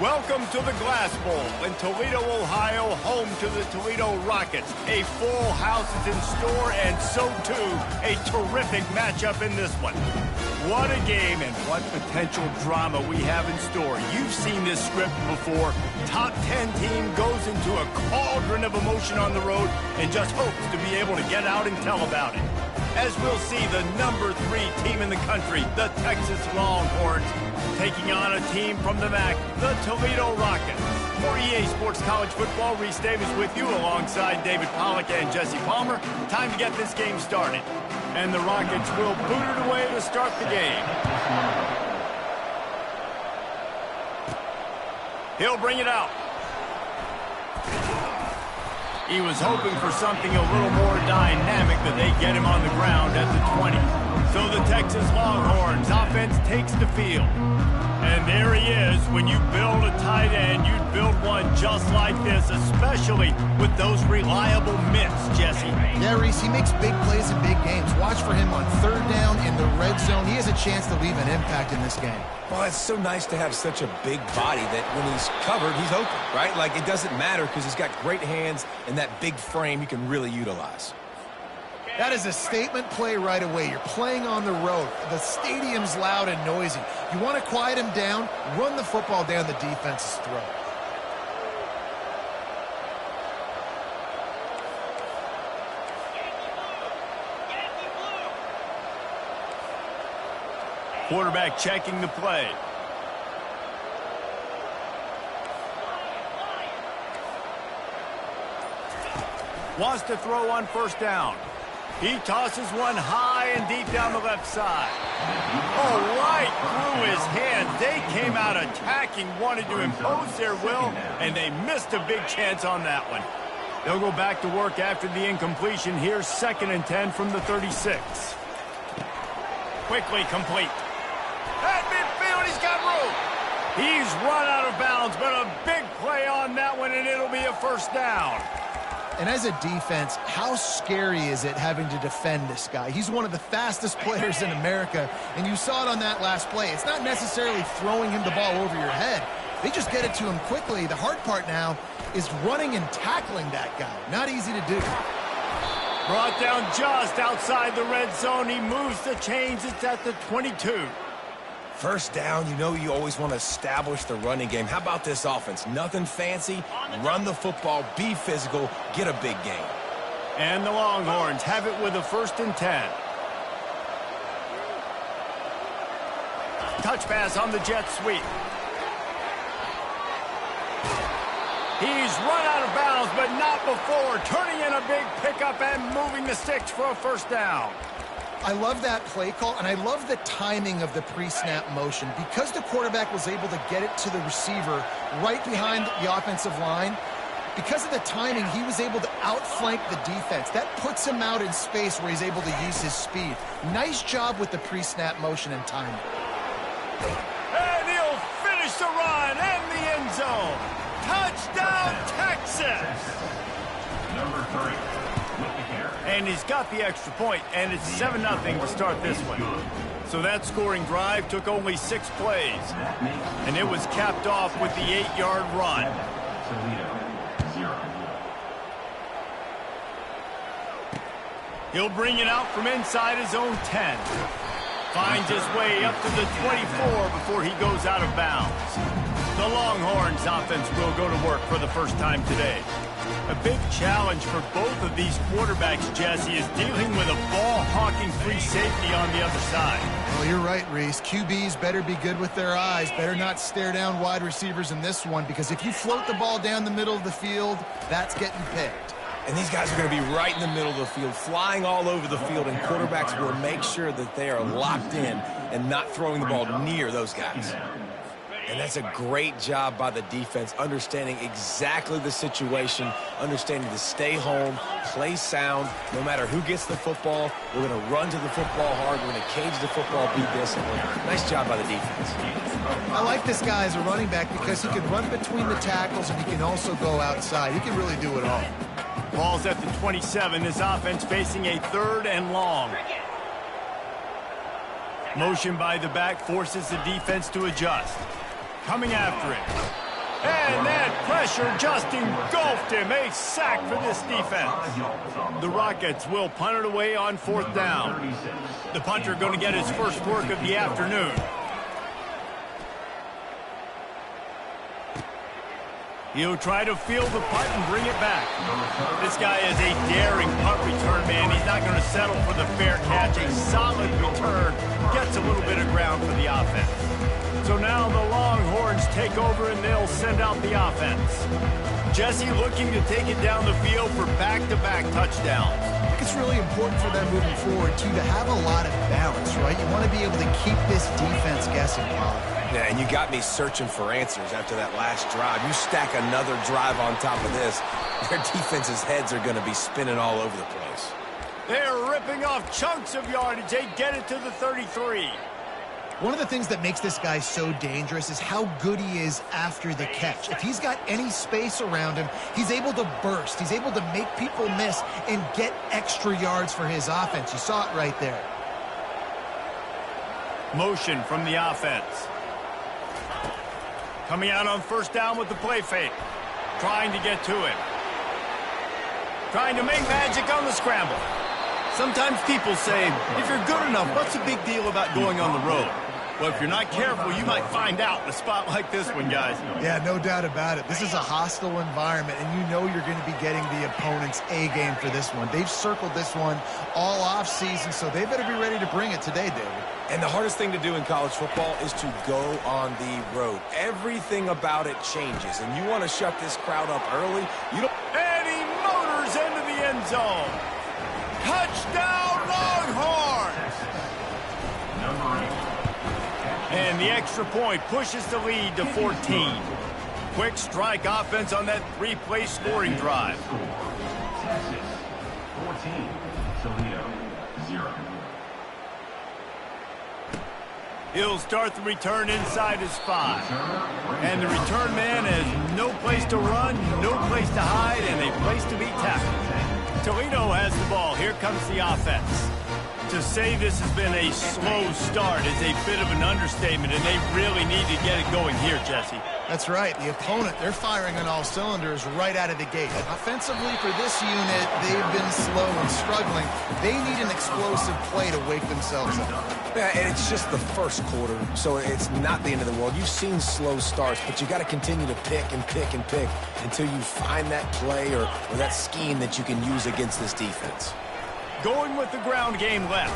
Welcome to the Glass Bowl in Toledo, Ohio, home to the Toledo Rockets. A full house is in store, and so too, a terrific matchup in this one. What a game and what potential drama we have in store. You've seen this script before. Top 10 team goes into a cauldron of emotion on the road and just hopes to be able to get out and tell about it. As we'll see the number 3 team in the country, the Texas Longhorns, taking on a team from the MAC, the Toledo Rockets. For EA Sports College Football, Reese Davis with you alongside David Pollack and Jesse Palmer. Time to get this game started. And the Rockets will boot it away to start the game. He'll bring it out. He was hoping for something a little more dynamic, that they get him on the ground at the 20. So the Texas Longhorns offense takes the field. And there he is. When you build a tight end, you'd build one just like this, especially with those reliable mitts, Jesse. Yeah, Reese, he makes big plays in big games. Watch for him on third down in the red zone. He has a chance to leave an impact in this game. Well, it's so nice to have such a big body that when he's covered, he's open, right? Like, it doesn't matter because he's got great hands and that big frame you can really utilize. That is a statement play right away. You're playing on the road. The stadium's loud and noisy. You want to quiet him down, run the football down the defense's throat. Quarterback checking the play. Wants to throw on first down. He tosses one high and deep down the left side. Oh, right through his hands. They came out attacking, wanted to impose their will, and they missed a big chance on that one. They'll go back to work after the incompletion. Here's 2nd and 10 from the 36. Quickly complete. At midfield, he's got room. He's run out of bounds, but a big play on that one, and it'll be a first down. And as a defense, how scary is it having to defend this guy? He's one of the fastest players in America, and you saw it on that last play. It's not necessarily throwing him the ball over your head. They just get it to him quickly. The hard part now is running and tackling that guy. Not easy to do. Brought down just outside the red zone. He moves the chains. It's at the 22. First down, you know you always want to establish the running game. How about this offense? Nothing fancy. Run the football, be physical, get a big gain. And the Longhorns have it with a 1st and 10. Touch pass on the jet sweep. He's run out of bounds, but not before. Turning in a big pickup and moving the sticks for a first down. I love that play call, and I love the timing of the pre-snap motion. Because the quarterback was able to get it to the receiver right behind the offensive line, because of the timing, he was able to outflank the defense. That puts him out in space where he's able to use his speed. Nice job with the pre-snap motion and timing. And he'll finish the run and the end zone. Touchdown, Texas! Number 3. And he's got the extra point, and it's 7-0 to start this one. So that scoring drive took only 6 plays, and it was capped off with the 8-yard run. He'll bring it out from inside his own 10. Finds his way up to the 24 before he goes out of bounds. The Longhorns offense will go to work for the first time today. A big challenge for both of these quarterbacks, Jesse, is dealing with a ball-hawking free safety on the other side. Well, you're right, Reese. QBs better be good with their eyes. Better not stare down wide receivers in this one, because if you float the ball down the middle of the field, that's getting picked. And these guys are going to be right in the middle of the field, flying all over the field, and quarterbacks will make sure that they are locked in and not throwing the ball near those guys. And that's a great job by the defense, understanding exactly the situation, understanding to stay home, play sound. No matter who gets the football, we're going to run to the football hard. We're going to cage the football, be disciplined. Nice job by the defense. I like this guy as a running back because he can run between the tackles and he can also go outside. He can really do it all. Ball's at the 27. This offense facing a 3rd and long. Motion by the back forces the defense to adjust. Coming after it. And that pressure just engulfed him. A sack for this defense. The Rockets will punt it away on 4th down. The punter going to get his first work of the afternoon. He'll try to field the punt and bring it back. This guy is a daring punt return man. He's not going to settle for the fair catch. A solid return gets a little bit of ground for the offense. So now the Longhorns take over and they'll send out the offense. Jesse looking to take it down the field for back-to-back touchdowns. I think it's really important for them moving forward, too, to have a lot of balance, right? You want to be able to keep this defense guessing, Paul. Yeah, and you got me searching for answers after that last drive. You stack another drive on top of this, their defense's heads are going to be spinning all over the place. They're ripping off chunks of yardage. They get it to the 33. One of the things that makes this guy so dangerous is how good he is after the catch. If he's got any space around him, he's able to burst. He's able to make people miss and get extra yards for his offense. You saw it right there. Motion from the offense. Coming out on 1st down with the play fake. Trying to get to it. Trying to make magic on the scramble. Sometimes people say, if you're good enough, what's the big deal about going on the road? Well, if you're not careful, you might find out in a spot like this one, guys. Yeah, no doubt about it. This is a hostile environment, and you know you're going to be getting the opponent's A-game for this one. They've circled this one all offseason, so they better be ready to bring it today, David. And the hardest thing to do in college football is to go on the road. Everything about it changes, and you want to shut this crowd up early. And he motors into the end zone. Touchdown, Longhorns! And the extra point pushes the lead to 14. Quick strike offense on that 3-play scoring drive. Texas, 14. Toledo, 0. He'll start the return inside his 5. And the return man has no place to run, no place to hide, and a place to be tackled. Toledo has the ball. Here comes the offense. To say this has been a slow start is a bit of an understatement, and they really need to get it going here, Jesse. That's right. The opponent, they're firing on all cylinders right out of the gate. Offensively for this unit, they've been slow and struggling. They need an explosive play to wake themselves up. Yeah, and it's just the first quarter, so it's not the end of the world. You've seen slow starts, but you got to continue to pick and pick and pick until you find that play or that scheme that you can use against this defense. Going with the ground game left.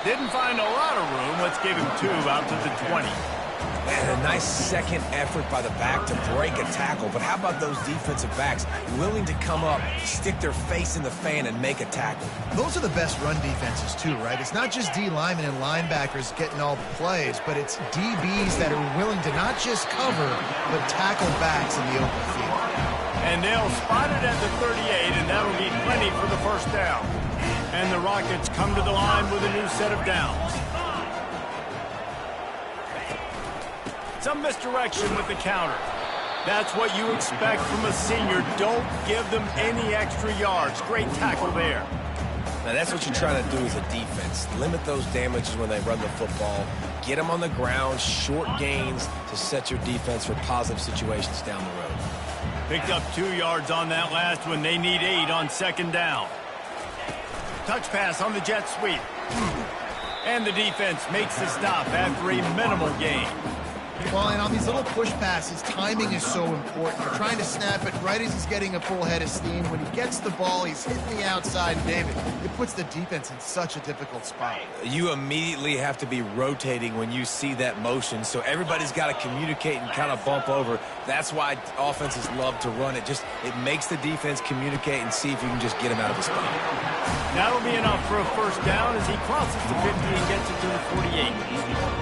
Didn't find a lot of room. Let's give him 2 out to the 20. And a nice second effort by the back to break a tackle. But how about those defensive backs willing to come up, stick their face in the fan, and make a tackle? Those are the best run defenses, too, right? It's not just D linemen and linebackers getting all the plays, but it's DBs that are willing to not just cover, but tackle backs in the open field. And they'll spot it at the 38, and that'll be plenty for the 1st down. And the Rockets come to the line with a new set of downs. Some misdirection with the counter. That's what you expect from a senior. Don't give them any extra yards. Great tackle there. Now, that's what you're trying to do as a defense. Limit those damages when they run the football. Get them on the ground, short gains to set your defense for positive situations down the road. Picked up 2 yards on that last one. They need 8 on 2nd down. Touch pass on the jet sweep. And the defense makes the stop after a minimal gain. Well, and on these little push passes, timing is so important. You're trying to snap it right as he's getting a full head of steam. When he gets the ball, he's hitting the outside, David. It puts the defense in such a difficult spot. You immediately have to be rotating when you see that motion, so everybody's got to communicate and kind of bump over. That's why offenses love to run it. It makes the defense communicate and see if you can just get him out of the spot. That'll be enough for a 1st down as he crosses the 50 and gets it to the 48.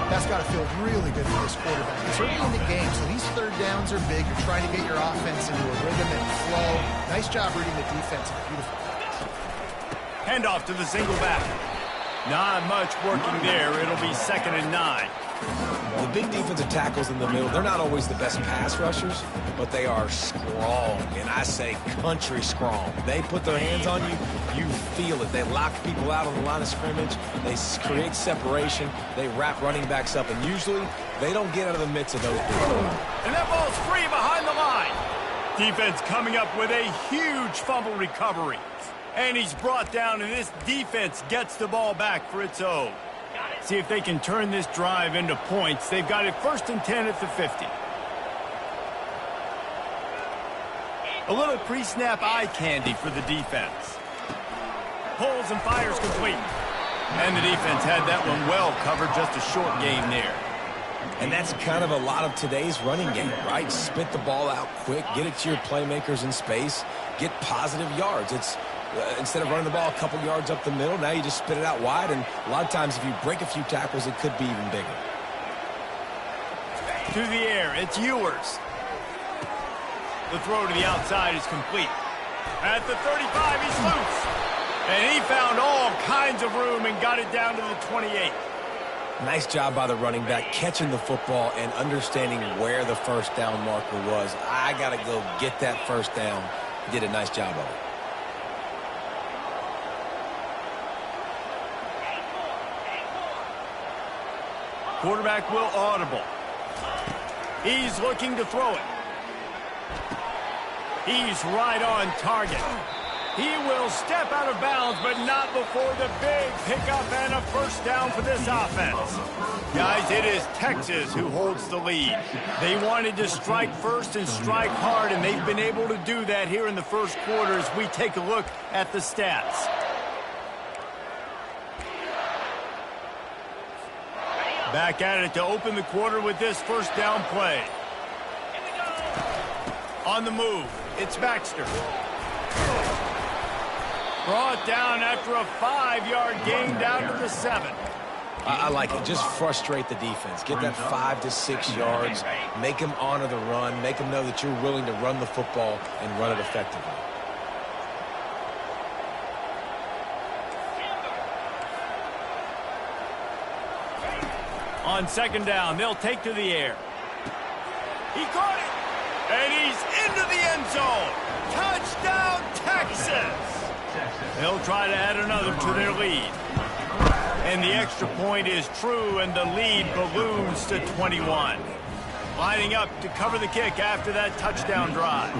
That's got to feel really good for this quarterback. It's early in the game, so these 3rd downs are big. You're trying to get your offense into a rhythm and flow. Nice job reading the defense. Beautiful. Handoff to the single back. Not much working there. It'll be 2nd and 9. The big defensive tackles in the middle, they're not always the best pass rushers, but they are strong, and I say country strong. They put their hands on you, you feel it. They lock people out on the line of scrimmage. They create separation. They wrap running backs up, and usually they don't get out of the midst of those people. And that ball's free behind line. Defense coming up with a huge fumble recovery. And he's brought down, and this defense gets the ball back for its own. See if they can turn this drive into points. They've got it 1st and 10 at the 50. A little pre-snap eye candy for the defense. Pulls and fires complete. And the defense had that one well covered, just a short gain there. And that's kind of a lot of today's running game, right? Spit the ball out quick, get it to your playmakers in space, get positive yards. It's instead of running the ball a couple yards up the middle, now you just spit it out wide, and a lot of times if you break a few tackles, it could be even bigger. To the air, it's Ewers. The throw to the outside is complete. At the 35, he's loose. And he found all kinds of room and got it down to the 28. Nice job by the running back, catching the football and understanding where the first down marker was. I got to go get that first down. He did a nice job of it. Quarterback will audible. He's looking to throw it. He's right on target. He will step out of bounds, but not before the big pickup and a first down for this offense. Guys, it is Texas who holds the lead. They wanted to strike first and strike hard, and they've been able to do that here in the first quarter as we take a look at the stats. Back at it to open the quarter with this first down play. On the move, it's Baxter. Brought down after a 5-yard gain down to the 7. I like it. Just frustrate the defense. Get that 5 to 6 yards. Make them honor the run. Make them know that you're willing to run the football and run it effectively. On 2nd down, they'll take to the air. He caught it. And he's into the end zone. Touchdown, Texas. They'll try to add another to their lead. And the extra point is true, and the lead balloons to 21. Lining up to cover the kick after that touchdown drive.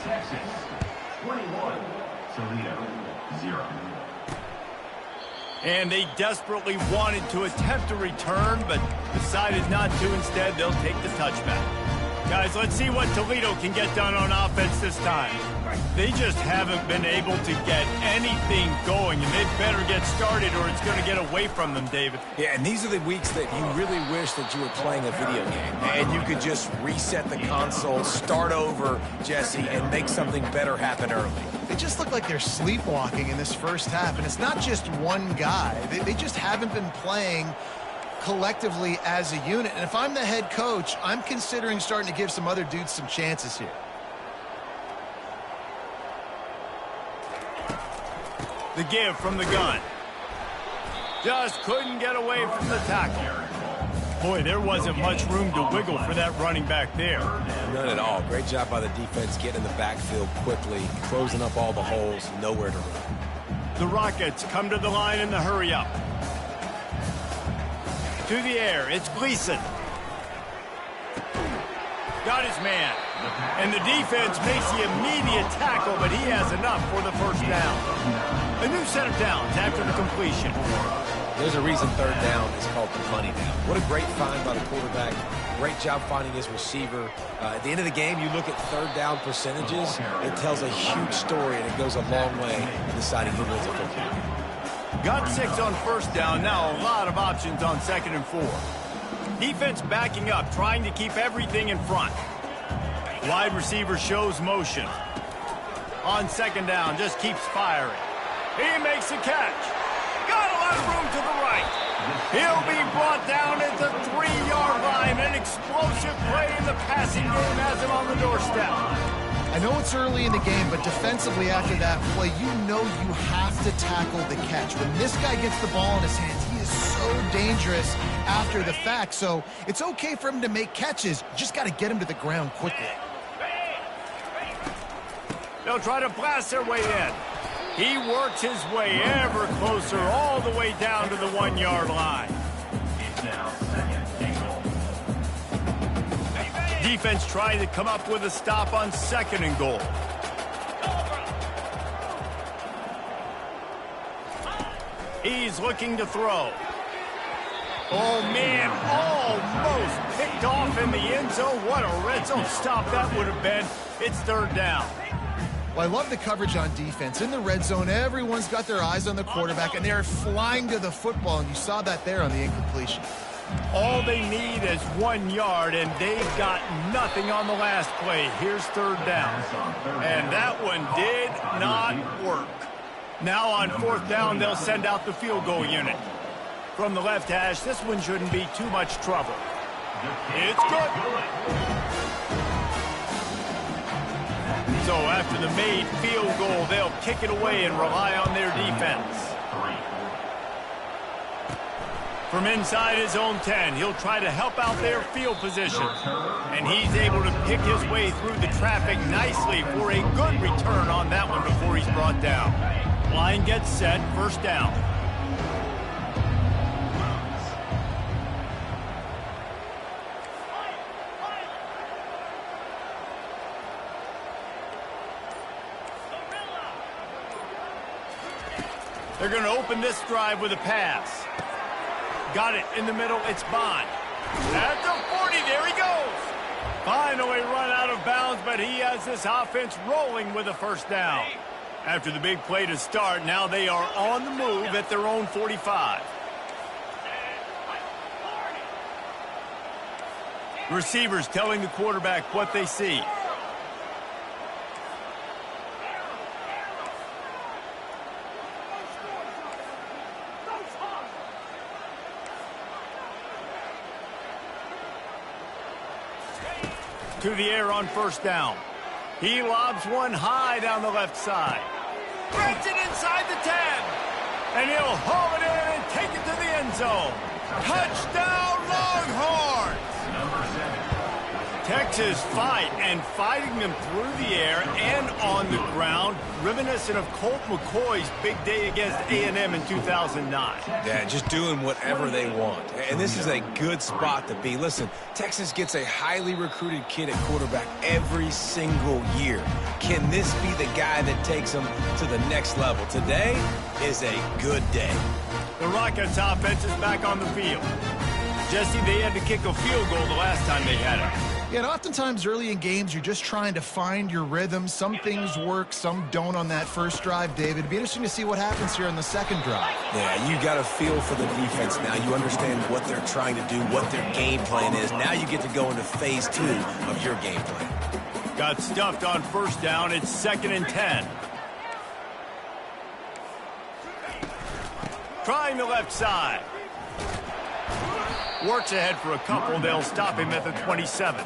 Texas 21, Toledo 0. And they desperately wanted to attempt a return, but decided not to. Instead, they'll take the touchback. Guys, let's see what Toledo can get done on offense this time. They just haven't been able to get anything going, and they better get started or it's going to get away from them, David. Yeah, and these are the weeks that you really wish that you were playing a video game and you could just reset the console, start over, Jesse, and make something better happen early. They just look like they're sleepwalking in this first half, and it's not just one guy. They just haven't been playing collectively as a unit. And if I'm the head coach, I'm considering starting to give some other dudes some chances here. The give from the gun. Just couldn't get away from the tackle. Boy, there wasn't much room to wiggle for that running back there. None at all. Great job by the defense getting in the backfield quickly, closing up all the holes, nowhere to run. The Rockets come to the line in the hurry-up. To the air, it's Gleason. Got his man. And the defense makes the immediate tackle, but he has enough for the first down. A new set of downs after the completion. There's a reason 3rd down is called the money down. What a great find by the quarterback. Great job finding his receiver. At the end of the game, you look at 3rd down percentages. It tells a huge story, and it goes a long way in deciding who wins a football game. Got 6 on 1st down. Now a lot of options on 2nd and 4. Defense backing up, trying to keep everything in front. Wide receiver shows motion. On 2nd down, just keeps firing. He makes the catch. Got a lot of room to the right. He'll be brought down at the 3-yard line. An explosive play in the passing game has him on the doorstep. I know it's early in the game, but defensively after that play, you know you have to tackle the catch. When this guy gets the ball in his hands, he is so dangerous after the fact. So it's okay for him to make catches. Just got to get him to the ground quickly. They'll try to blast their way in. He works his way ever closer all the way down to the 1-yard line. It's now 2nd and goal. defense trying to come up with a stop on 2nd and goal. He's looking to throw. Oh, man, almost picked off in the end zone. What a red zone stop that would have been. It's 3rd down. Well, I love the coverage on defense. In the red zone, everyone's got their eyes on the quarterback, and they're flying to the football, and you saw that there on the incompletion. All they need is 1 yard, and they've got nothing on the last play. Here's 3rd down. And that one did not work. Now on 4th down, they'll send out the field goal unit. From the left hash, this one shouldn't be too much trouble. It's good. So after the made field goal, they'll kick it away and rely on their defense. From inside his own 10, he'll try to help out their field position. And he's able to pick his way through the traffic nicely for a good return on that one before he's brought down. Line gets set, 1st down. They're going to open this drive with a pass. Got it in the middle. It's Bond. At the 40, there he goes. Finally run out of bounds, but he has this offense rolling with a 1st down. After the big play to start, now they are on the move at their own 45. Receivers telling the quarterback what they see. To the air on 1st down. He lobs one high down the left side. Breaks it inside the 10. And he'll haul it in and take it to the end zone. Touchdown, Longhorns! Texas fight, and fighting them through the air and on the ground, reminiscent of Colt McCoy's big day against A&M in 2009. Yeah, just doing whatever they want. And this is a good spot to be. Listen, Texas gets a highly recruited kid at quarterback every single year. Can this be the guy that takes them to the next level? Today is a good day. The Rockets offense is back on the field. Jesse, they had to kick a field goal the last time they had it. Yeah, and oftentimes early in games, you're just trying to find your rhythm. Some things work, some don't on that first drive, David. It'd be interesting to see what happens here on the 2nd drive. Yeah, you got a feel for the defense now. You understand what they're trying to do, what their game plan is. Now you get to go into phase 2 of your game plan. Got stuffed on 1st down. It's 2nd and 10. Trying the left side. Works ahead for a couple. They'll stop him at the 27.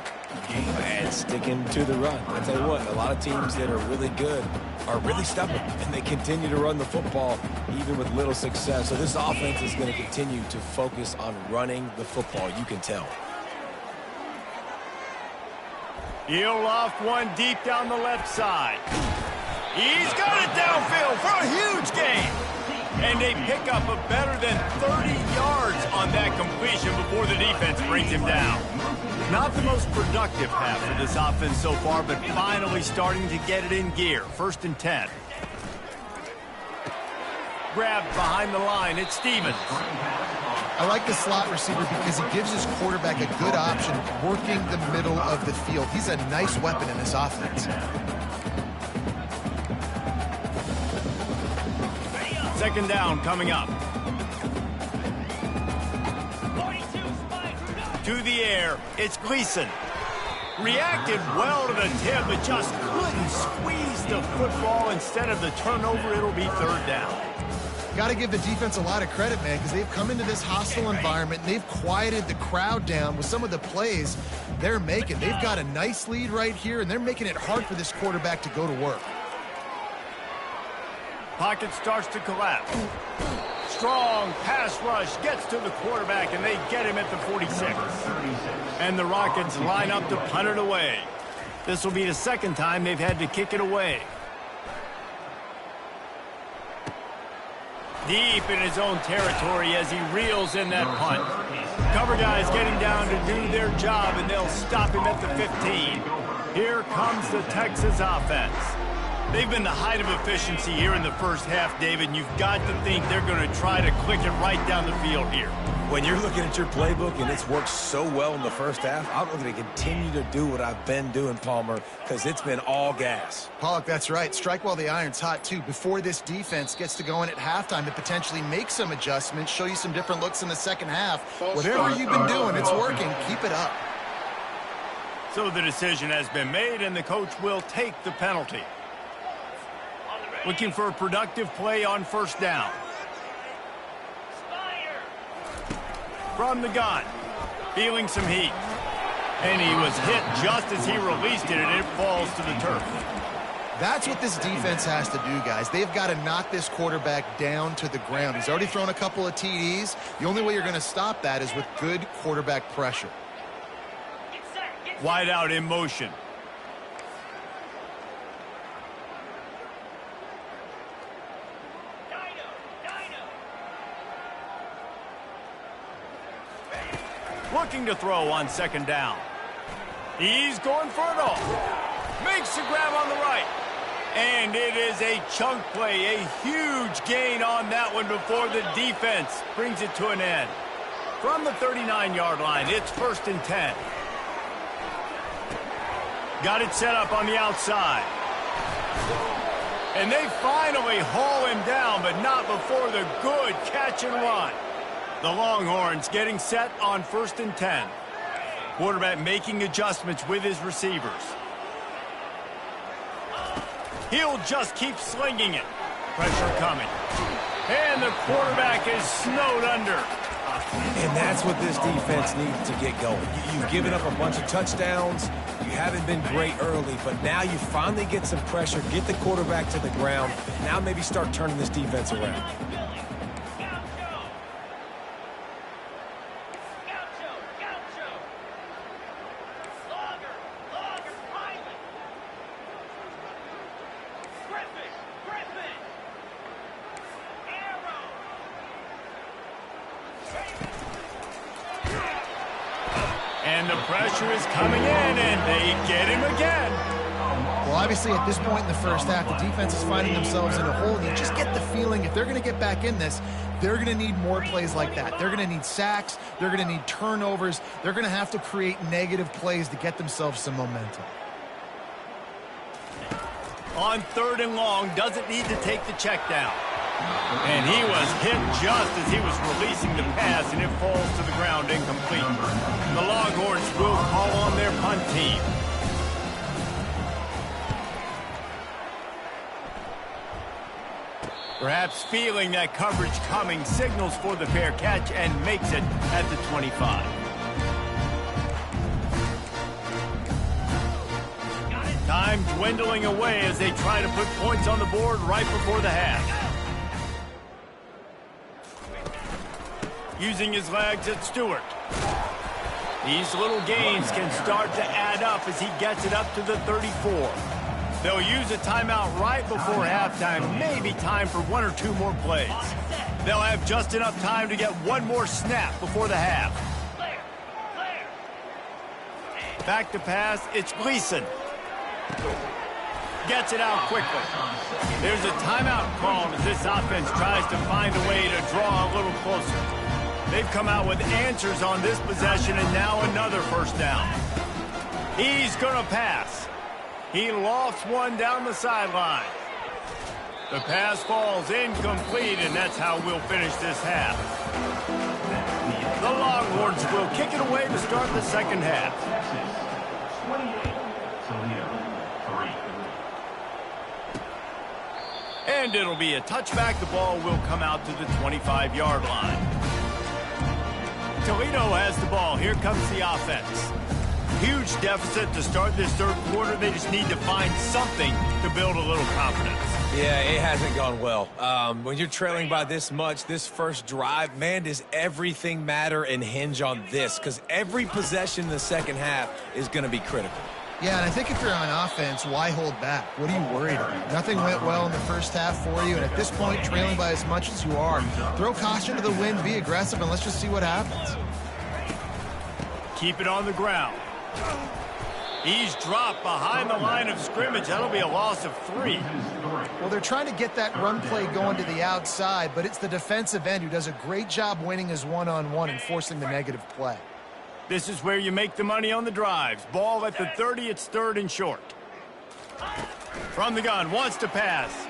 And sticking to the run. I tell you what, a lot of teams that are really good are really stubborn, and they continue to run the football even with little success. So this offense is going to continue to focus on running the football. You can tell. He'll loft one deep down the left side. He's got it downfield for a huge gain. And they pick up a better than 30 yards on that completion before the defense brings him down. Not the most productive half of this offense so far, but finally starting to get it in gear. 1st and 10. Grabbed behind the line. It's Stevens. I like the slot receiver because he gives his quarterback a good option working the middle of the field. He's a nice weapon in this offense. 2nd down coming up. To the air, it's Gleason. Reacted well to the tip, but just couldn't squeeze the football. Instead of the turnover, it'll be 3rd down. Got to give the defense a lot of credit, man, because they've come into this hostile environment, and they've quieted the crowd down with some of the plays they're making. They've got a nice lead right here, and they're making it hard for this quarterback to go to work. Pocket starts to collapse. Strong pass rush gets to the quarterback, and they get him at the 46. And the Rockets line up to punt it away. This will be the 2nd time they've had to kick it away. deep in his own territory as he reels in that punt. Cover guys getting down to do their job, and they'll stop him at the 15. Here comes the Texas offense. They've been the height of efficiency here in the first half, David, and you've got to think they're going to try to click it right down the field here. When you're looking at your playbook and it's worked so well in the first half, I'm going to continue to do what I've been doing, Palmer, because it's been all gas. Pollock, that's right. Strike while the iron's hot, too. Before this defense gets to go in at halftime to potentially make some adjustments, show you some different looks in the second half. Whatever you've been doing, it's working. Keep it up. So the decision has been made, and the coach will take the penalty. Looking for a productive play on first down. From the gun, feeling some heat. And he was hit just as he released it, and it falls to the turf. That's what this defense has to do, guys. They've got to knock this quarterback down to the ground. He's already thrown a couple of TDs. The only way you're going to stop that is with good quarterback pressure. Wide out in motion. Looking to throw on second down. He's going for it all. Makes the grab on the right. And it is a chunk play, a huge gain on that one before the defense brings it to an end. From the 39-yard line, it's 1st and 10. Got it set up on the outside. And they finally haul him down, but not before the good catch and run. The Longhorns getting set on 1st and 10. Quarterback making adjustments with his receivers. He'll just keep slinging it. Pressure coming. And the quarterback is snowed under. And that's what this defense needs to get going. You've given up a bunch of touchdowns. You haven't been great early, but now you finally get some pressure, get the quarterback to the ground. Now maybe start turning this defense around. And the pressure is coming in, and they get him again. Well, obviously, at this point in the first half, the defense is finding themselves in a hole. And you just get the feeling if they're going to get back in this, they're going to need more plays like that. They're going to need sacks. They're going to need turnovers. They're going to have to create negative plays to get themselves some momentum. On 3rd and long, doesn't need to take the check down. And he was hit just as he was releasing the pass, and it falls to the ground incomplete. The Longhorns will call on their punt team. Perhaps feeling that coverage coming, signals for the fair catch and makes it at the 25. Time dwindling away as they try to put points on the board right before the half. Using his legs at Stewart. These little gains can start to add up as he gets it up to the 34. They'll use a timeout right before halftime, maybe time for 1 or 2 more plays. They'll have just enough time to get 1 more snap before the half. Back to pass, it's Gleason. Gets it out quickly. There's a timeout called as this offense tries to find a way to draw a little closer. They've come out with answers on this possession, and now another first down. He's going to pass. He lofts one down the sideline. The pass falls incomplete, and that's how we'll finish this half. The Longhorns will kick it away to start the second half. Texas, 28. Toledo, 3. And it'll be a touchback. The ball will come out to the 25-yard line. Toledo has the ball. Here comes the offense. Huge deficit to start this third quarter. They just need to find something to build a little confidence. Yeah, it hasn't gone well. When you're trailing by this much, this first drive, man, does everything matter and hinge on this, because every possession in the second half is going to be critical. Yeah, and I think if you're on offense, why hold back? What are you worried about? Nothing went well in the first half for you, and at this point, trailing by as much as you are, throw caution to the wind, be aggressive, and let's just see what happens. Keep it on the ground. He's dropped behind the line of scrimmage. That'll be a loss of 3. Well, they're trying to get that run play going to the outside, but it's the defensive end who does a great job winning his one-on-one and forcing the negative play. This is where you make the money on the drives. Ball at the 30, it's 3rd and short. From the gun, wants to pass.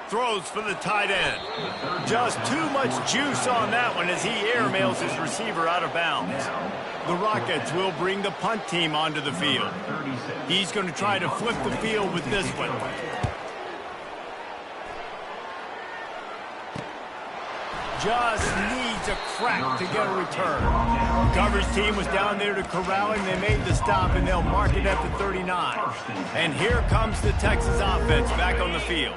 Throws for the tight end. Just too much juice on that one as he airmails his receiver out of bounds. The Rockets will bring the punt team onto the field. He's going to try to flip the field with this one. Just needs a crack to get a return. Coverage team was down there to corral him. They made the stop, and they'll mark it at the 39. And here comes the Texas offense back on the field.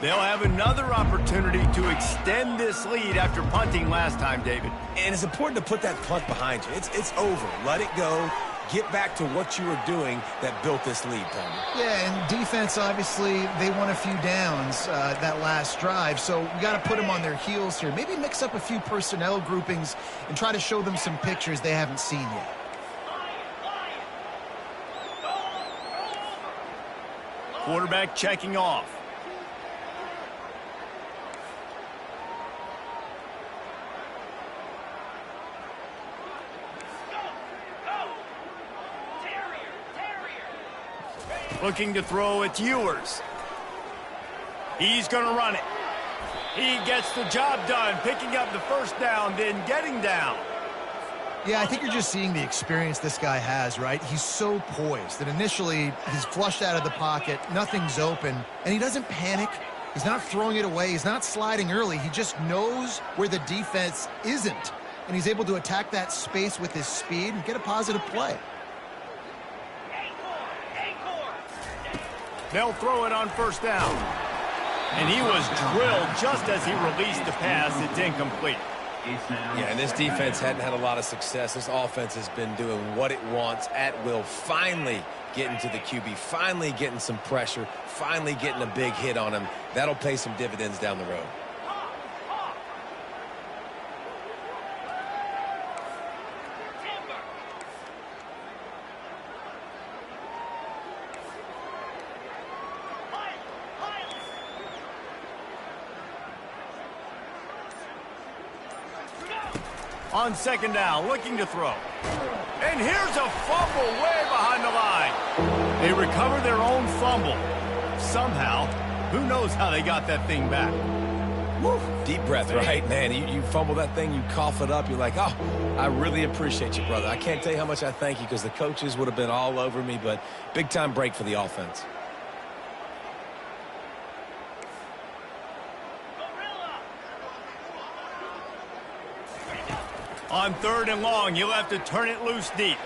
They'll have another opportunity to extend this lead after punting last time, David. And it's important to put that punt behind you. It's over. Let it go. Get back to what you were doing that built this lead, Palmer. Yeah, and defense, obviously, they won a few downs that last drive, so we got to put them on their heels here. Maybe mix up a few personnel groupings and try to show them some pictures they haven't seen yet. Quarterback checking off. Looking to throw, it's Ewers. He's going to run it. He gets the job done, picking up the first down, then getting down. Yeah, I think you're just seeing the experience this guy has, right? He's so poised that initially he's flushed out of the pocket, nothing's open, and he doesn't panic. He's not throwing it away. He's not sliding early. He just knows where the defense isn't, and he's able to attack that space with his speed and get a positive play. They'll throw it on first down. And he was drilled just as he released the pass. It's incomplete. Yeah, and this defense hadn't had a lot of success. This offense has been doing what it wants at will. Finally getting to the QB. Finally getting some pressure. Finally getting a big hit on him. That'll pay some dividends down the road. On second down, looking to throw. And here's a fumble way behind the line. They recover their own fumble. Somehow, who knows how they got that thing back. Woo. Deep breath, right? Man, you fumble that thing, you cough it up, you're like, oh, I really appreciate you, brother. I can't tell you how much I thank you because the coaches would have been all over me, but big-time break for the offense. On third and long, you'll have to turn it loose deep.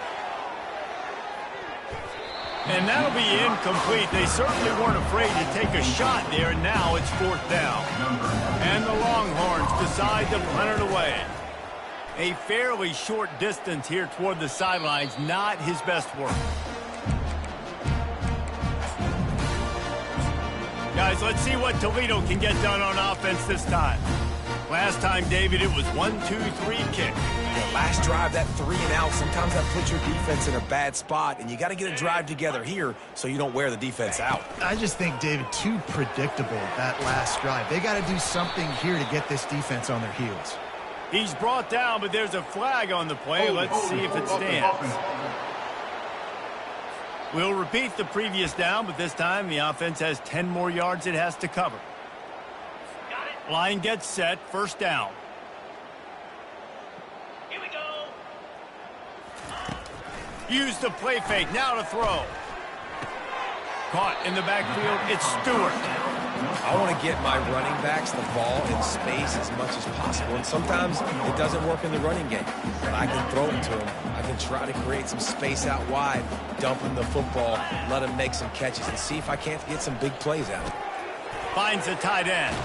And that'll be incomplete. They certainly weren't afraid to take a shot there, and now it's 4th down. And the Longhorns decide to punt it away. A fairly short distance here toward the sidelines, not his best work. Guys, let's see what Toledo can get done on offense this time. Last time, David, it was 1-2-3 kick. Yeah, last drive, that 3 and out, sometimes that puts your defense in a bad spot, and you got to get a drive together here so you don't wear the defense out. I just think, David, too predictable that last drive. They got to do something here to get this defense on their heels. He's brought down, but there's a flag on the play. Let's see if it stands. We'll repeat the previous down, but this time the offense has 10 more yards it has to cover. Line gets set, first down. Here we go. Use the play fake, now to throw. Caught in the backfield, it's Stewart. I want to get my running backs the ball in space as much as possible, and sometimes it doesn't work in the running game. But I can throw it to them. I can try to create some space out wide, dump him the football, let him make some catches, and see if I can't get some big plays out of it. Finds the tight end.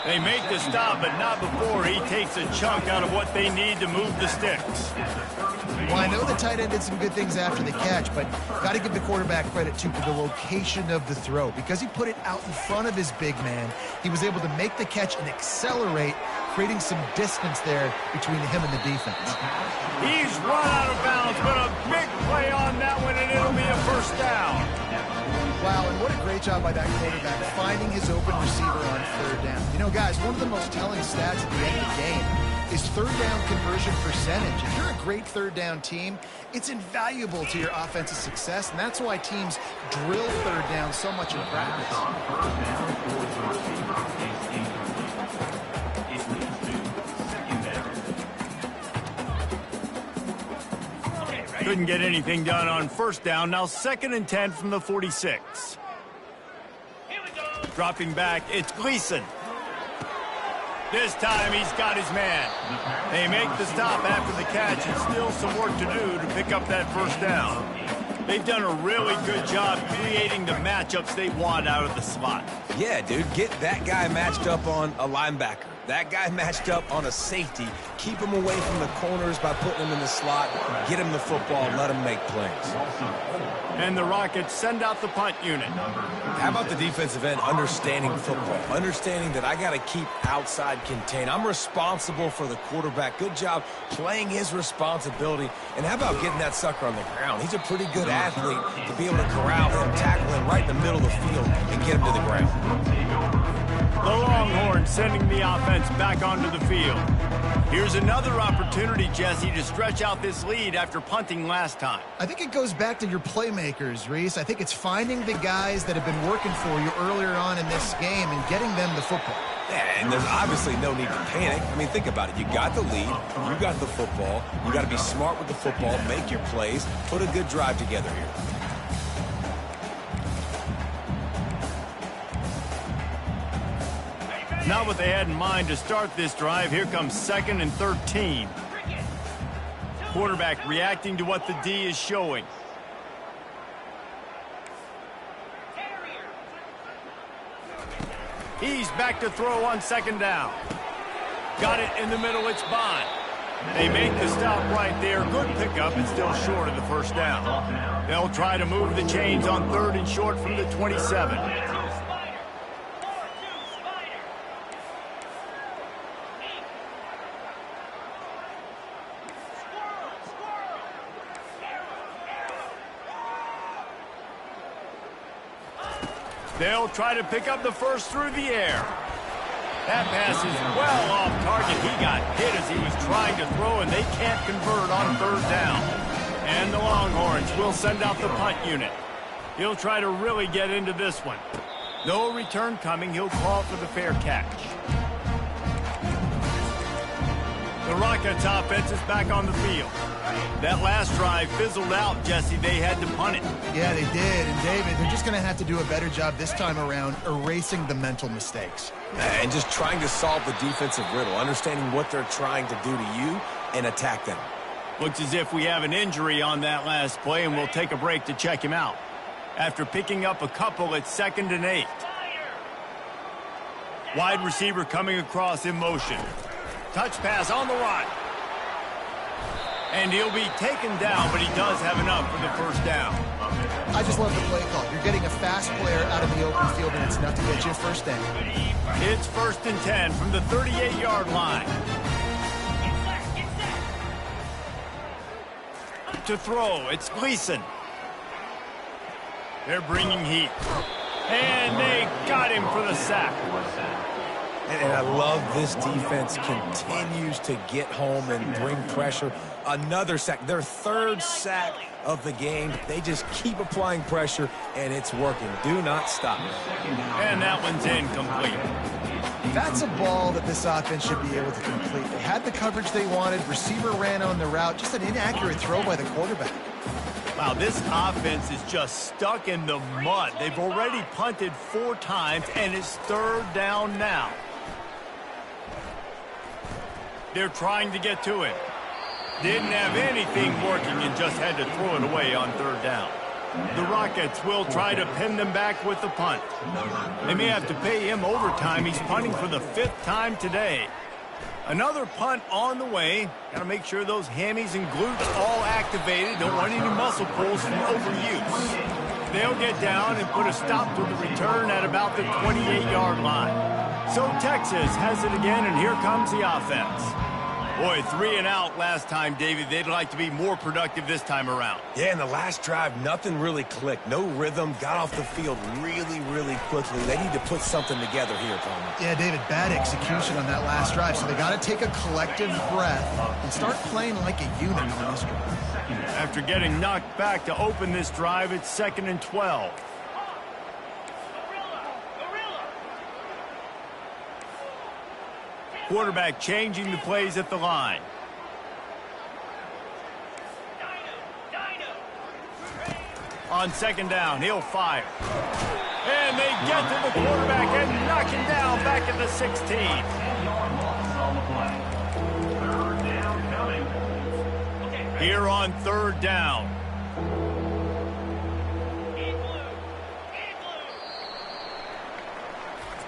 They make the stop, but not before he takes a chunk out of what they need to move the sticks. Well, I know the tight end did some good things after the catch, but got to give the quarterback credit, too, for the location of the throw. Because he put it out in front of his big man, he was able to make the catch and accelerate, creating some distance there between him and the defense. He's run out of bounds, but a big play on that one, and it'll be a first down. Wow, and what a great job by that quarterback, finding his open receiver on third down. You know, guys, one of the most telling stats at the end of the game is third down conversion percentage. If you're a great third down team, it's invaluable to your offensive success, and that's why teams drill third down so much in practice. Couldn't get anything done on first down. Now 2nd and 10 from the 46. Dropping back, it's Gleason. This time he's got his man. They make the stop after the catch, and still some work to do to pick up that first down. They've done a really good job creating the matchups they want out of the slot. Yeah, dude, get that guy matched up on a linebacker. That guy matched up on a safety. Keep him away from the corners by putting him in the slot. Get him the football, let him make plays. And the Rockets send out the punt unit. How about the defensive end understanding football? Understanding that I got to keep outside contained. I'm responsible for the quarterback. Good job playing his responsibility. And how about getting that sucker on the ground? He's a pretty good athlete to be able to corral him, tackle him right in the middle of the field, and get him to the ground. The Longhorns sending the offense back onto the field. Here's another opportunity, Jesse, to stretch out this lead after punting last time. I think it goes back to your playmakers, Reese. I think it's finding the guys that have been working for you earlier on in this game and getting them the football. Yeah, and there's obviously no need to panic. I mean, think about it. You got the lead. You got the football. You got to be smart with the football, make your plays, put a good drive together here. Not what they had in mind to start this drive. Here comes 2nd and 13. Quarterback reacting to what the D is showing. He's back to throw on 2nd down. Got it in the middle, it's Bond. They make the stop right there. Good pickup, and still short of the first down. They'll try to move the chains on 3rd and short from the 27. They'll try to pick up the first through the air. That pass is well off target. He got hit as he was trying to throw, and they can't convert on 3rd down. And the Longhorns will send out the punt unit. He'll try to really get into this one. No return coming. He'll call for the fair catch. The Rockets offense is back on the field. That last drive fizzled out, Jesse. They had to punt it. Yeah, they did. And, David, they're just going to have to do a better job this time around erasing the mental mistakes. And just trying to solve the defensive riddle, understanding what they're trying to do to you and attack them. Looks as if we have an injury on that last play, and we'll take a break to check him out. After picking up a couple, it's 2nd and 8. Wide receiver coming across in motion. Touch pass on the right. And he'll be taken down, but he does have enough for the first down. I just love the play call. You're getting a fast player out of the open field, and it's enough to get you a first down. It's 1st and 10 from the 38-yard line. To throw, it's Gleason. They're bringing heat. And they got him for the sack. And I love this defense continues to get home and bring pressure. Another sack, their 3rd sack of the game. They just keep applying pressure, and it's working. Do not stop. And that one's incomplete. That's a ball that this offense should be able to complete. They had the coverage they wanted. Receiver ran on the route. Just an inaccurate throw by the quarterback. Wow, this offense is just stuck in the mud. They've already punted 4 times, and it's 3rd down now. They're trying to get to it. Didn't have anything working and just had to throw it away on 3rd down. The Rockets will try to pin them back with the punt. They may have to pay him overtime. He's punting for the 5th time today. Another punt on the way. Got to make sure those hammies and glutes all activated. Don't want any muscle pulls from overuse. They'll get down and put a stop to the return at about the 28-yard line. So Texas has it again, and here comes the offense. Boy, 3 and out last time, David. They'd like to be more productive this time around. Yeah, in the last drive, nothing really clicked. No rhythm. Got off the field really, really quickly. They need to put something together here, Palmer. Yeah, David, bad execution on that last drive. So they got to take a collective breath and start playing like a unit on this drive. After getting knocked back to open this drive, it's 2nd and 12. Quarterback changing the plays at the line. On 2nd down, he'll fire. And they get to the quarterback and knock him down back at the 16. Here on 3rd down.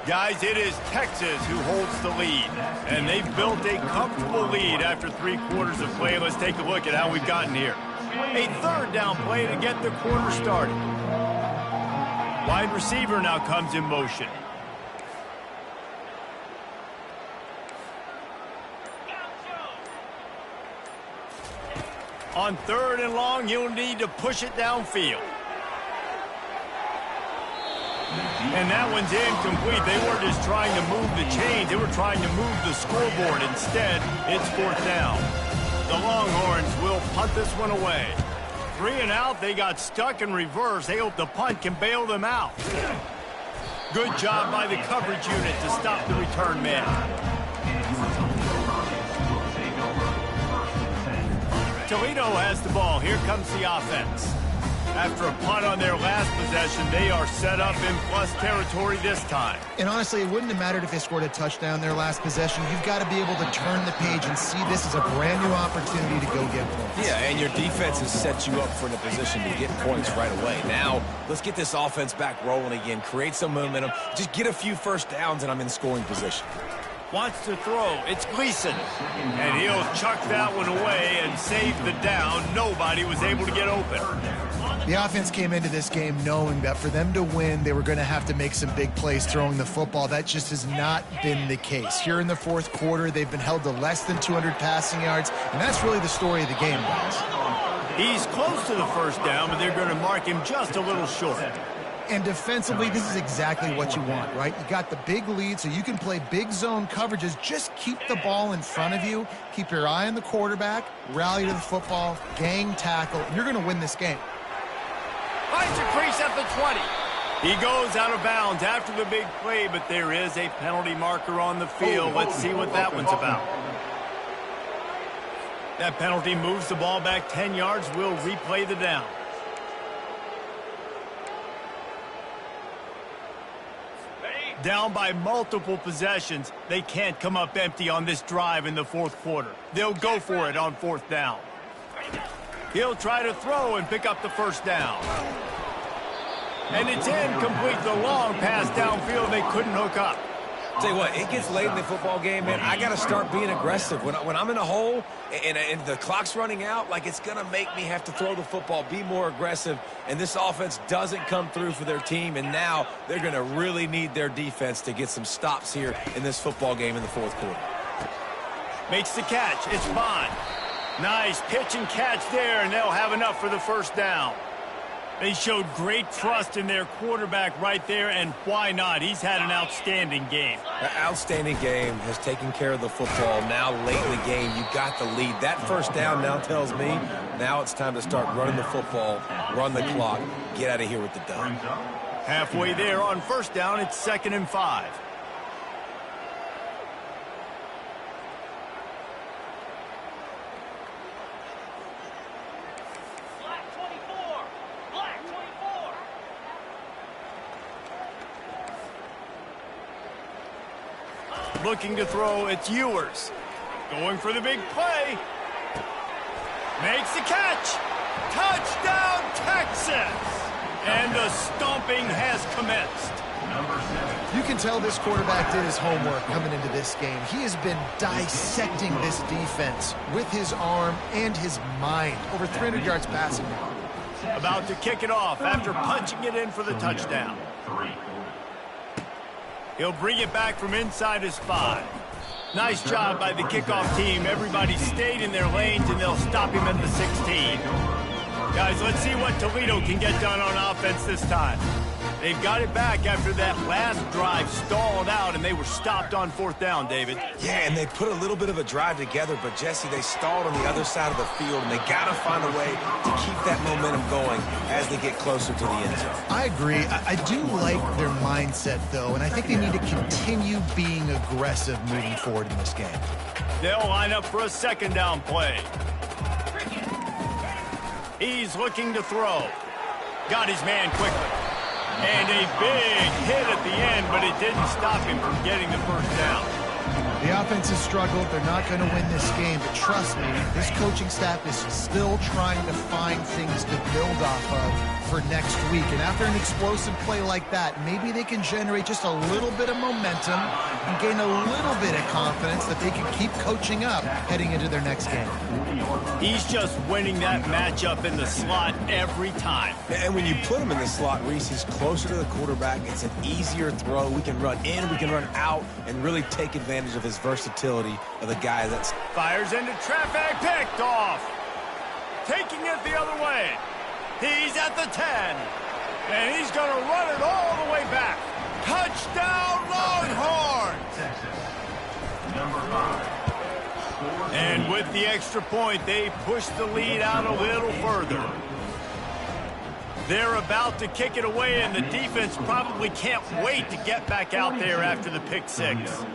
Guys, it is Texas who holds the lead, and they've built a comfortable lead after 3 quarters of play. Let's take a look at how we've gotten here. A 3rd down play to get the quarter started. Wide receiver now comes in motion. On 3rd and long, you'll need to push it downfield. And that one's incomplete. They weren't just trying to move the chains. They were trying to move the scoreboard. Instead, it's 4th down. The Longhorns will punt this one away. 3 and out. They got stuck in reverse. They hope the punt can bail them out. Good job by the coverage unit to stop the return man. Toledo has the ball. Here comes the offense. After a punt on their last possession, they are set up in plus territory this time. And honestly, it wouldn't have mattered if they scored a touchdown their last possession. You've got to be able to turn the page and see this as a brand new opportunity to go get points. Yeah, and your defense has set you up for a position to get points right away. Now, let's get this offense back rolling again, create some momentum, just get a few first downs, and I'm in scoring position. Wants to throw. It's Gleason. And he'll chuck that one away and save the down. Nobody was able to get open. The offense came into this game knowing that for them to win, they were going to have to make some big plays throwing the football. That just has not been the case. Here in the 4th quarter, they've been held to less than 200 passing yards, and that's really the story of the game, guys. He's close to the first down, but they're going to mark him just a little short. And defensively, this is exactly what you want, right? You got the big lead, so you can play big zone coverages. Just keep the ball in front of you. Keep your eye on the quarterback, rally to the football, gang tackle, and you're going to win this game. Finds a crease at the 20. He goes out of bounds after the big play, but there is a penalty marker on the field. Let's see what that one's about. That penalty moves the ball back 10 yards. We'll replay the down. Down by multiple possessions. They can't come up empty on this drive in the 4th quarter. They'll go for it on 4th down. He'll try to throw and pick up the first down. And it's incomplete. The long pass downfield, they couldn't hook up. Tell you what, it gets late in the football game, man. I got to start being aggressive. When I'm in a hole and the clock's running out, like it's going to make me have to throw the football, be more aggressive. And this offense doesn't come through for their team. And now they're going to really need their defense to get some stops here in this football game in the 4th quarter. Makes the catch. It's Bond. Nice pitch and catch there, and they'll have enough for the first down. They showed great trust in their quarterback right there, and why not? He's had an outstanding game. An outstanding game, has taken care of the football. Now late in the game, you got the lead. That first down now tells me now it's time to start running the football, run the clock, get out of here with the dub. Halfway there on first down, it's 2nd and 5. Looking to throw, it's Ewers. Going for the big play. Makes the catch. Touchdown, Texas! And the stomping has commenced. You can tell this quarterback did his homework coming into this game. He has been dissecting this defense with his arm and his mind. Over 300 yards passing now. About to kick it off after punching it in for the touchdown. He'll bring it back from inside his 5. Nice job by the kickoff team. Everybody stayed in their lanes, and they'll stop him at the 16. Guys, let's see what Toledo can get done on offense this time. They've got it back after that last drive stalled out, and they were stopped on 4th down, David. Yeah, and they put a little bit of a drive together, but, Jesse, they stalled on the other side of the field, and they got to find a way to keep that momentum going as they get closer to the end zone. I agree. I do like their mindset, though, and I think they need to continue being aggressive moving forward in this game. They'll line up for a 2nd down play. He's looking to throw. Got his man quickly. And a big hit at the end, but it didn't stop him from getting the 1st down. The offense has struggled. They're not going to win this game, but trust me, this coaching staff is still trying to find things to build off of for next week. And after an explosive play like that, maybe they can generate just a little bit of momentum and gain a little bit of confidence that they can keep coaching up heading into their next game. He's just winning that matchup in the slot every time. And when you put him in the slot, Reese, he's closer to the quarterback. It's an easier throw. We can run in, we can run out, and really take advantage of his versatility of the guy that's... Fires into traffic, picked off. Taking it the other way. He's at the 10. And he's going to run it all the way back. Touchdown, Longhorns! Number 5. And with the extra point, they push the lead out a little further. They're about to kick it away, and the defense probably can't wait to get back out there after the pick 6.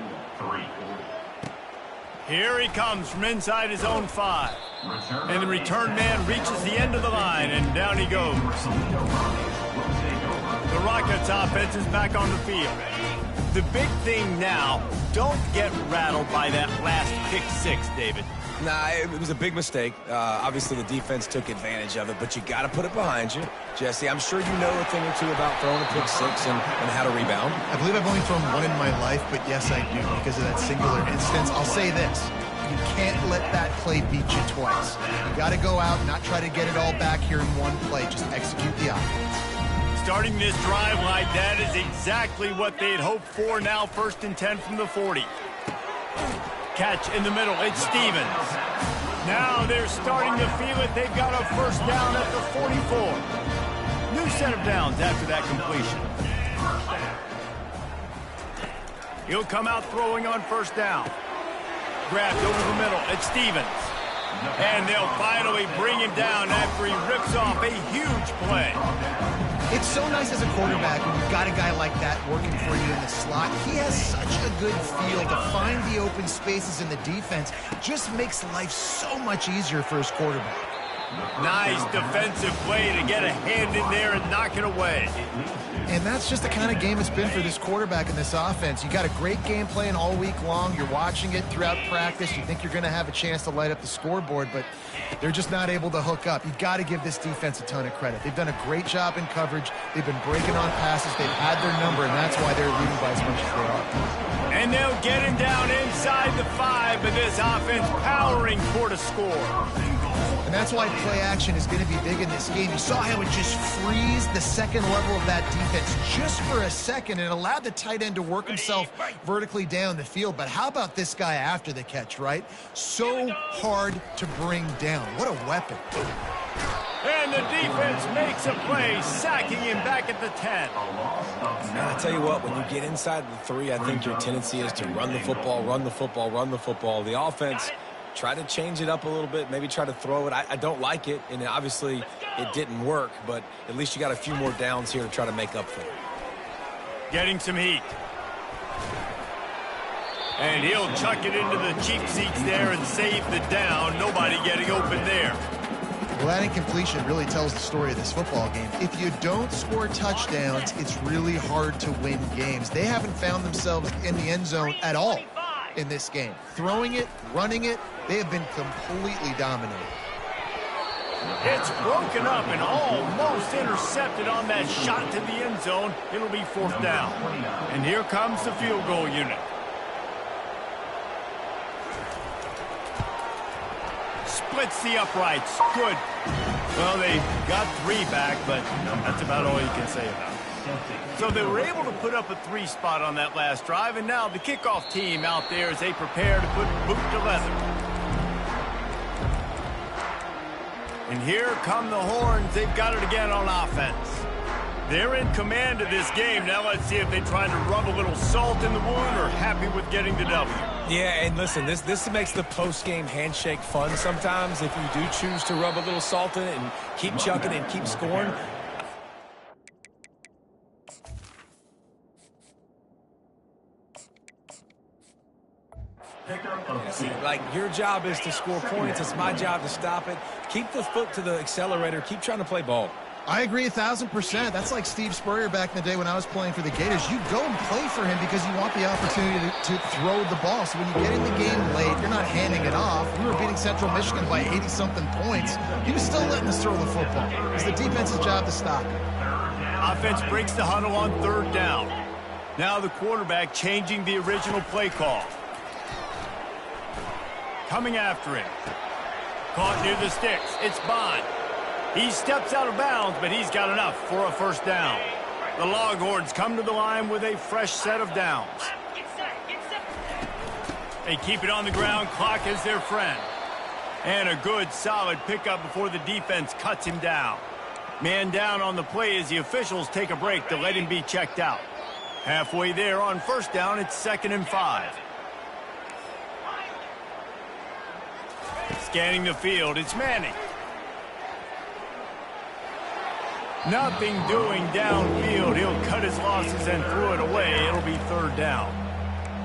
Here he comes from inside his own 5. And the return man reaches the end of the line, and down he goes. The Rockets offense is back on the field. The big thing now, don't get rattled by that last pick 6, David. Nah, it was a big mistake. Obviously, the defense took advantage of it, but you got to put it behind you. Jesse, I'm sure you know a thing or two about throwing a pick 6 and how to rebound. I believe I've only thrown one in my life, but yes, I do because of that singular instance. I'll say this. You can't let that play beat you twice. You got to go out and not try to get it all back here in one play. Just execute the offense. Starting this drive like that is exactly what they'd hoped for. Now 1st and 10 from the 40. Catch in the middle. It's Stevens. Now they're starting to feel it. They've got a 1st down at the 44. New set of downs after that completion. He'll come out throwing on 1st down. Grabbed over the middle. It's Stevens. And they'll finally bring him down after he rips off a huge play. It's so nice as a quarterback when you've got a guy like that working for you in the slot. He has such a good feel to find the open spaces in the defense. Just makes life so much easier for his quarterback. Nice defensive play to get a hand in there and knock it away. And that's just the kind of game it's been for this quarterback in this offense. You got a great game plan all week long. You're watching it throughout practice. You think you're going to have a chance to light up the scoreboard, but they're just not able to hook up. You got to give this defense a ton of credit. They've done a great job in coverage. They've been breaking on passes. They've had their number, and that's why they're leading by as much as they are. And they'll get him down inside the 5, but this offense powering toward a score. And that's why play action is going to be big in this game. You saw how it just freezed the second level of that defense just for a second and allowed the tight end to work himself vertically down the field. But how about this guy after the catch, right? So hard to bring down. What a weapon. And the defense makes a play, sacking him back at the 10. Now, I tell you what, when you get inside the 3, I think your tendency is to run the football, run the football, run the football. The offense, try to change it up a little bit, maybe try to throw it. I don't like it, and obviously it didn't work, but at least you got a few more downs here to try to make up for it. Getting some heat. And he'll chuck it into the cheap seats there and save the down. Nobody getting open there. Well, that incompletion really tells the story of this football game. If you don't score touchdowns, it's really hard to win games. They haven't found themselves in the end zone at all in this game. Throwing it, running it, they have been completely dominated. It's broken up and almost intercepted on that shot to the end zone. It'll be 4th down. And here comes the field goal unit. Splits the uprights. Good. Well, they got 3 back, but that's about all you can say about it. So they were able to put up a 3 spot on that last drive, and now the kickoff team out there as they prepare to put boot to leather. And here come the horns. They've got it again on offense. They're in command of this game. Now let's see if they try to rub a little salt in the wound or happy with getting the W. Yeah, and listen, this makes the post-game handshake fun sometimes if you do choose to rub a little salt in it and keep chucking and keep scoring. Like, your job is to score points. It's my job to stop it. Keep the foot to the accelerator. Keep trying to play ball. I agree 1,000%. That's like Steve Spurrier back in the day when I was playing for the Gators. You go and play for him because you want the opportunity to throw the ball. So when you get in the game late, you're not handing it off. We were beating Central Michigan by 80-something points. He was still letting us throw the football. It's the defense's job to stop it. Offense breaks the huddle on 3rd down. Now the quarterback changing the original play call. Coming after him. Caught near the sticks. It's Bond. He steps out of bounds, but he's got enough for a 1st down. The Longhorns come to the line with a fresh set of downs. They keep it on the ground. Clock is their friend. And a good, solid pickup before the defense cuts him down. Man down on the play as the officials take a break to let him be checked out. Halfway there on 1st down, it's 2nd and 5. Scanning the field, it's Manning. Nothing doing downfield. He'll cut his losses and throw it away. It'll be 3rd down.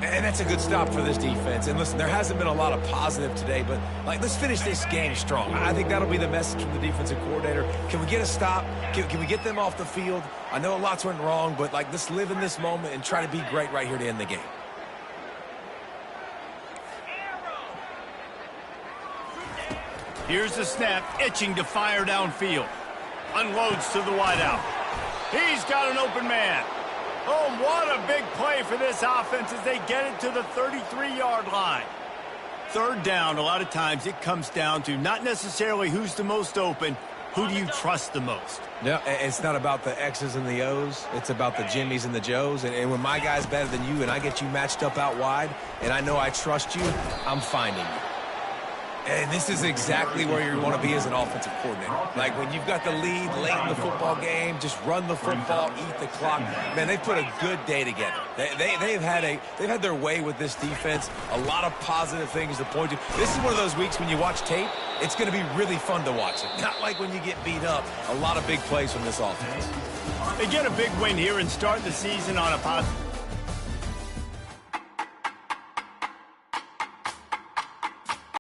And that's a good stop for this defense. And listen, there hasn't been a lot of positive today, but let's finish this game strong. I think that'll be the message from the defensive coordinator. Can we get a stop? Can we get them off the field? I know lots went wrong, but let's live in this moment and try to be great right here to end the game. Here's the snap, itching to fire downfield. Unloads to the wideout. He's got an open man. Oh, what a big play for this offense as they get it to the 33-yard line. 3rd down, a lot of times it comes down to not necessarily who's the most open, who do you trust the most? Yeah, it's not about the X's and the O's. It's about the Jimmies and the Joes. And when my guy's better than you and I get you matched up out wide and I know I trust you, I'm finding you. And this is exactly where you want to be as an offensive coordinator. Like when you've got the lead late in the football game, just run the football, eat the clock. Man, they put a good day together. They've had their way with this defense. A lot of positive things to point to. This is one of those weeks when you watch tape, it's going to be really fun to watch it. Not like when you get beat up. A lot of big plays from this offense. They get a big win here and start the season on a positive.